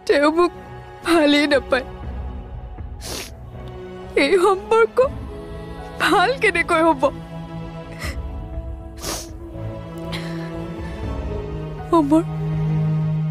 তেওঁ মোক ভালেই নাপায়। এই সম্পৰ্ক ভাল কেনেকৈ হ'ব? অমৰ,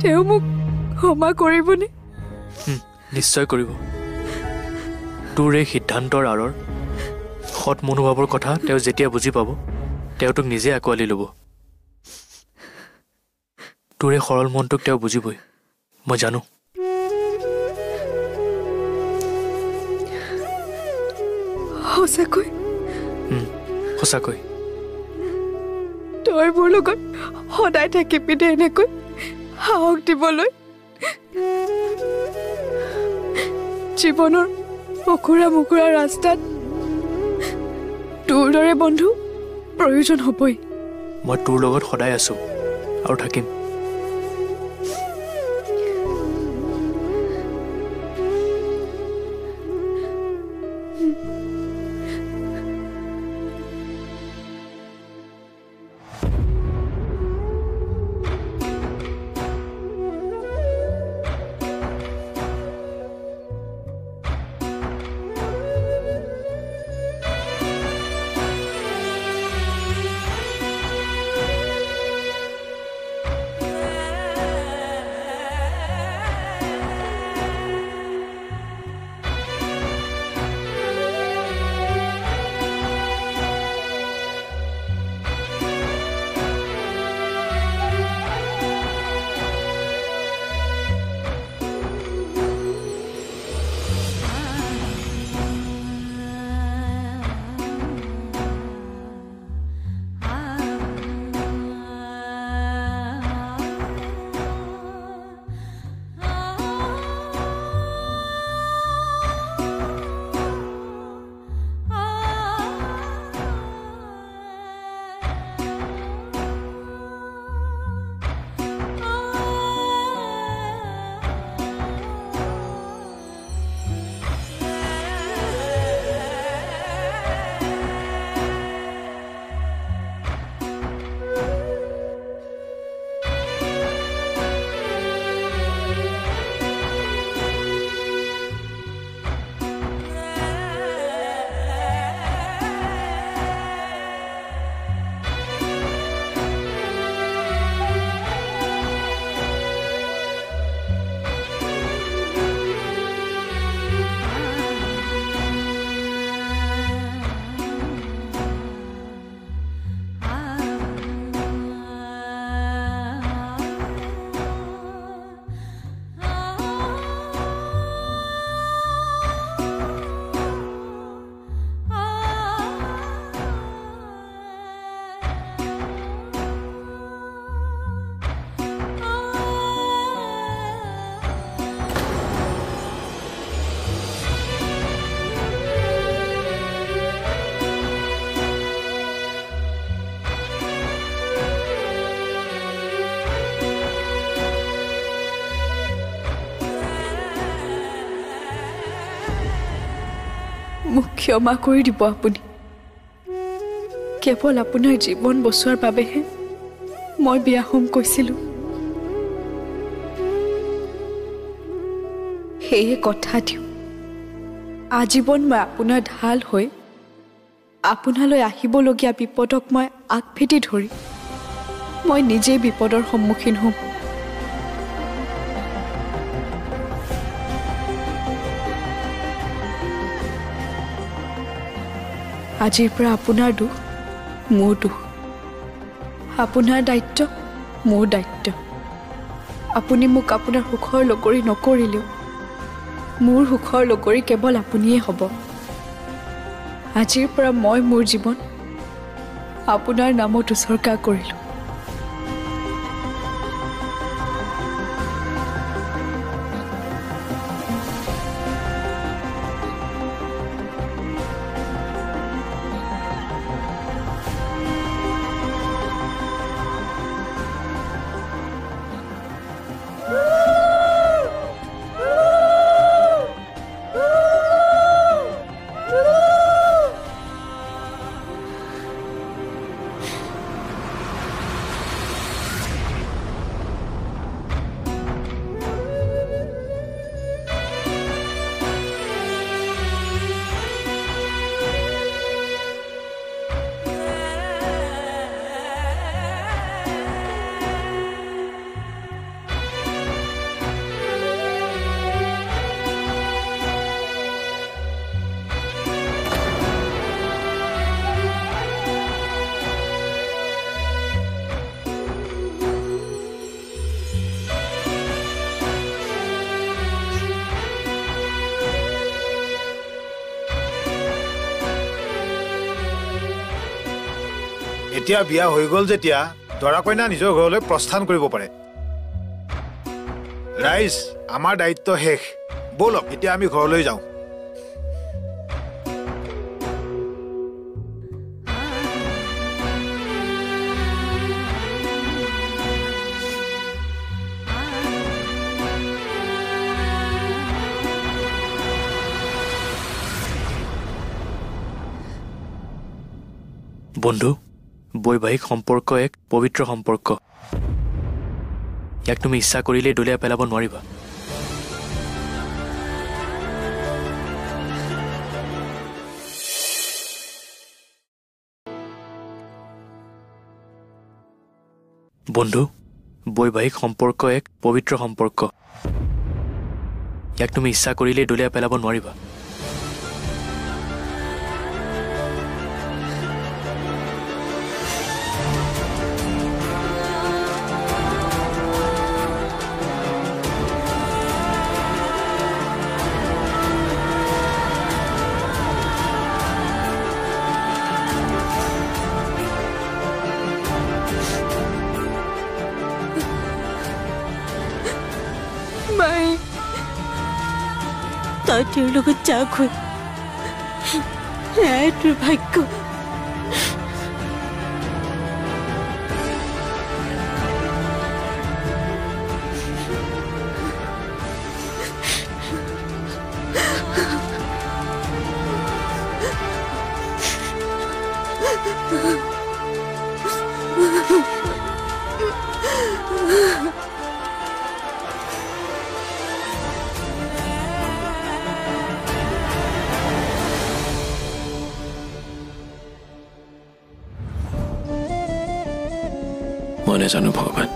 তেওঁ মোক ক্ষমা কৰিবনে? নিশ্চয় কৰিব। তোৰ এই সিদ্ধান্তৰ আঁৰৰ সৎ মনোভাৱৰ কথা তেওঁ যেতিয়া বুজি পাব, তেওঁ তোক নিজে আঁকোৱালি ল'ব। তোৰ এই সৰল মনটোক তেওঁ বুজিবই, মই জানো। সঁচাকৈ? সঁচাকৈ। তই মোৰ লগত সদায় থাকিবি দে এনেকৈ সাহস দিবলৈ। জীৱনৰ অকুৰা মুকুৰা ৰাস্তাত তোৰ দৰে বন্ধু প্ৰয়োজন হ'বই। মই তোৰ লগত সদায় আছো আৰু থাকিম। মোক ক্ষমা কৰি দিব আপুনি। কেৱল আপোনাৰ জীৱন বচোৱাৰ বাবেহে মই বিয়া হ'ম কৈছিলোঁ। সেয়ে কথা দিওঁ, আজীৱন মই আপোনাৰ ঢাল হৈ আপোনালৈ আহিবলগীয়া বিপদক মই আগভেটি ধৰি মই নিজেই বিপদৰ সন্মুখীন হ'ম। আজিৰ পৰা আপোনাৰ দুখ মোৰ দুখ, আপোনাৰ দায়িত্ব মোৰ দায়িত্ব। আপুনি মোক আপোনাৰ সুখৰ লগৰী নকৰিলেও মোৰ সুখৰ লগৰী কেৱল আপুনিয়ে হ'ব। আজিৰ পৰা মই মোৰ জীৱন আপোনাৰ নামত উৎসৰ্গা কৰিলোঁ। এতিয়া বিয়া হৈ গ'ল যেতিয়া দৰা কইনা নিজৰ ঘৰলৈ প্ৰস্থান কৰিব পাৰে ৰাইজ আমাৰ দায়িত্ব শেষ বলক এতিয়া আমি ঘৰলৈ যাওঁ বন্ধু বৈবাহিক সম্পৰ্ক এক পবিত্ৰ সম্পৰ্ক ইয়াক তুমি ইচ্ছা কৰিলেই দলিয়াই পেলাব নোৱাৰিবা বন্ধু বৈবাহিক সম্পৰ্ক এক পবিত্ৰ সম্পৰ্ক ইয়াক তুমি ইচ্ছা কৰিলেই দলিয়াই পেলাব নোৱাৰিবা তই তেওঁৰ লগত যা গৈ এয়াই তোৰ ভাগ্য মই নাজানো ভগৱান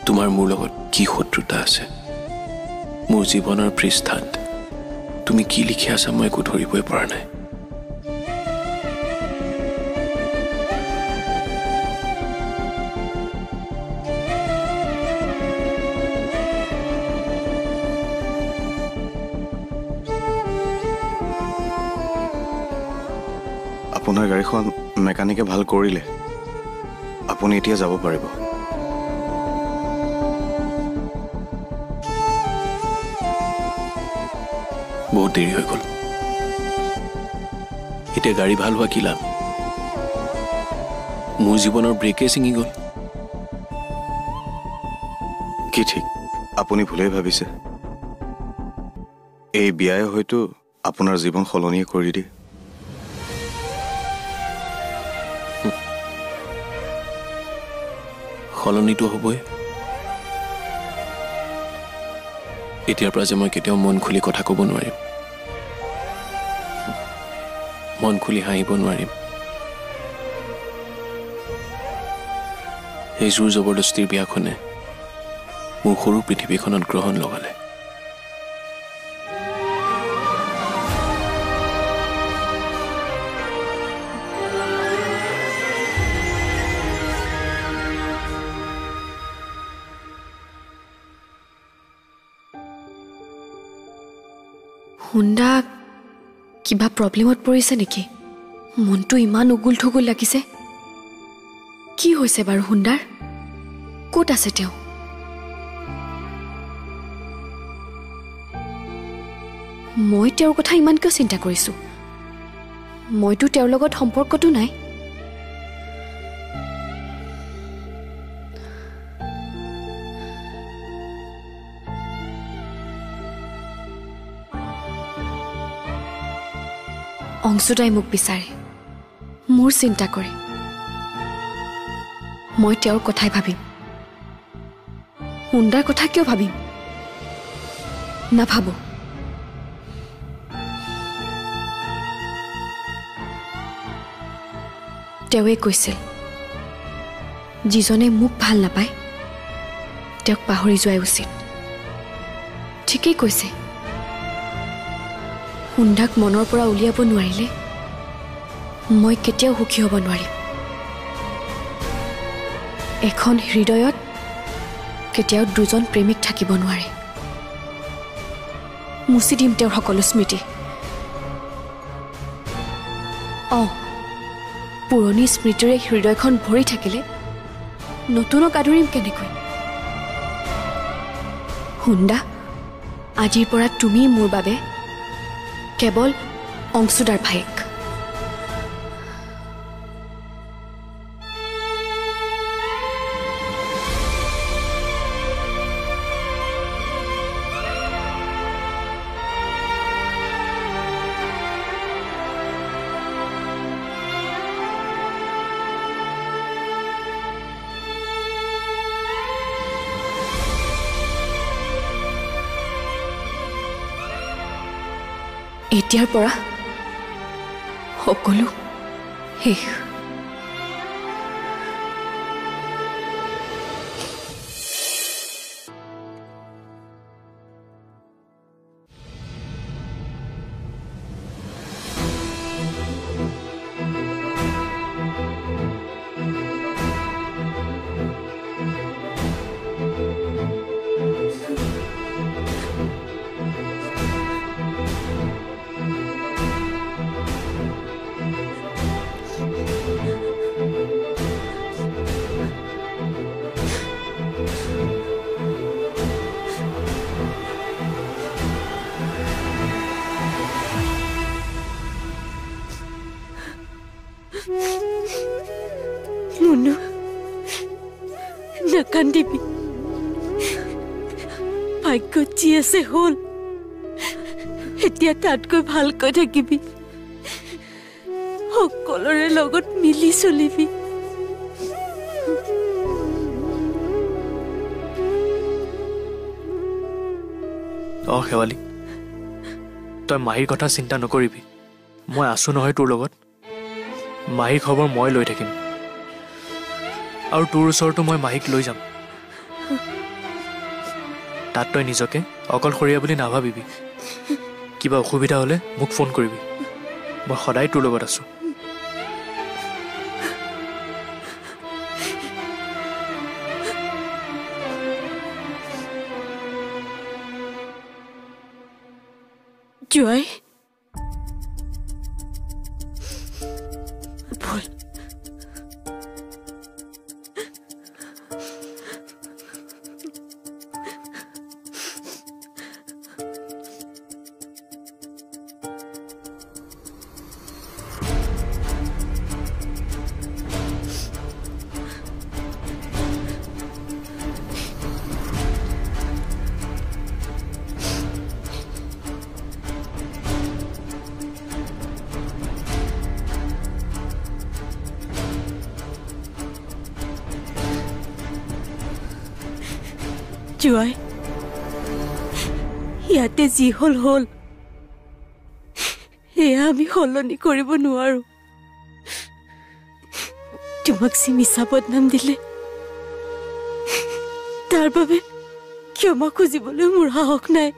তোমাৰ মোৰ লগত কি শত্ৰুতা আছে মোৰ জীৱনৰ পৃষ্ঠাত তুমি কি লিখি আছা মই একো ধৰিবই পৰা নাই আপোনাৰ গাড়ীখন মেকানিকে ভাল কৰিলে আপুনি এতিয়া যাব পাৰিব বহুত দেৰি হৈ গ'ল এতিয়া গাড়ী ভাল হোৱা কি লাভ মোৰ জীৱনৰ ব্ৰেকে ছিঙি গ'ল কি ঠিক আপুনি ভুলেই ভাবিছে এই বিয়াই হয়তো আপোনাৰ জীৱন সলনি কৰি দিয়ে সলনিটো হ'বই এতিয়াৰ পৰা যে মই কেতিয়াও মন খুলি কথা ক'ব নোৱাৰিম মন খুলি হাঁহিব নোৱাৰিম এই জোৰ জবৰদস্তিৰ বিয়াখনে মোৰ সৰু পৃথিৱীখনত গ্ৰহণ লগালে হুণ্ডা কিবা প্ৰব্লেমত পৰিছে নেকি মনটো ইমান উগুল থুগুল লাগিছে কি হৈছে বাৰু হুণ্ডাৰ ক'ত আছে তেওঁ মই তেওঁৰ কথা ইমান কিয় চিন্তা কৰিছো মইতো তেওঁৰ লগত সম্পৰ্কটো নাই অংশুদাই মোক বিচাৰে মোৰ চিন্তা কৰে মই তেওঁৰ কথাই ভাবিম হুণ্ডাৰ কথা কিয় ভাবিম নাভাবো তেওঁৱে কৈছিল যিজনে মোক ভাল নাপায় তেওঁক পাহৰি যোৱাই উচিত ঠিকেই কৈছে হুণ্ডাক মনৰ পৰা উলিয়াব নোৱাৰিলে মই কেতিয়াও সুখী হ'ব নোৱাৰিম এখন হৃদয়ত কেতিয়াও দুজন প্ৰেমিক থাকিব নোৱাৰে মুচি দিম তেওঁৰ সকলো স্মৃতি পুৰণি স্মৃতিৰে হৃদয়খন ভৰি থাকিলে নতুনক আদৰিম কেনেকৈ? হুণ্ডা, আজিৰ পৰা তুমি মোৰ বাবে কেৱল অংশুদাৰ ভায়েক। এতিয়াৰ পৰা সকলো শেষ। মুনু, নাকান্দিবি। ভাগ্যত যি আছে হ'ল, এতিয়া তাতকৈ ভালকৈ থাকিবি। সকলোৰে লগত মিলি চলিবি। শেৱালি, তই মাহীৰ কথা চিন্তা নকৰিবি। মই আছো নহয় তোৰ লগত। মাহীৰ খবৰ মই লৈ থাকিম, আৰু তোৰ ওচৰতো মই মাহীক লৈ যাম। তাত তই নিজকে অকলশৰীয়া বুলি নাভাবিবি। কিবা অসুবিধা হ'লে মোক ফোন কৰিবি। মই সদায় তোৰ লগত আছো। জয়, বল। জয়, ইয়াতে যি হ'ল হ'ল, এয়া আমি সলনি কৰিব নোৱাৰো। তোমাক যি মিছা বদনাম দিলে, তাৰ বাবে ক্ষমা খুজিবলৈ মোৰ সাহস নাই।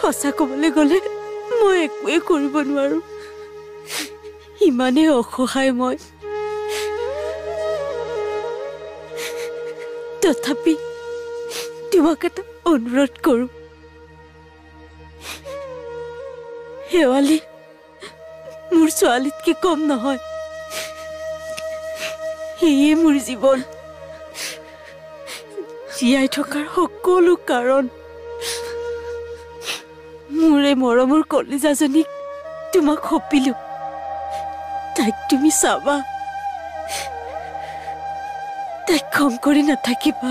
সঁচা কবলৈ গ'লে মই একোৱে কৰিব নোৱাৰো। ইমানেই অসহায় মই। তথাপি তোমাক এটা অনুৰোধ কৰো। শেৱালি মোৰ ছোৱালীতকে কম নহয়। সেয়ে মোৰ জীৱন, জীয়াই থকাৰ সকলো কাৰণ। মোৰ এই মৰমৰ কলিজাজনীক তোমাক সঁপিলো। তাইক তুমি চাবা, তাইক খং কৰি নাথাকিবা।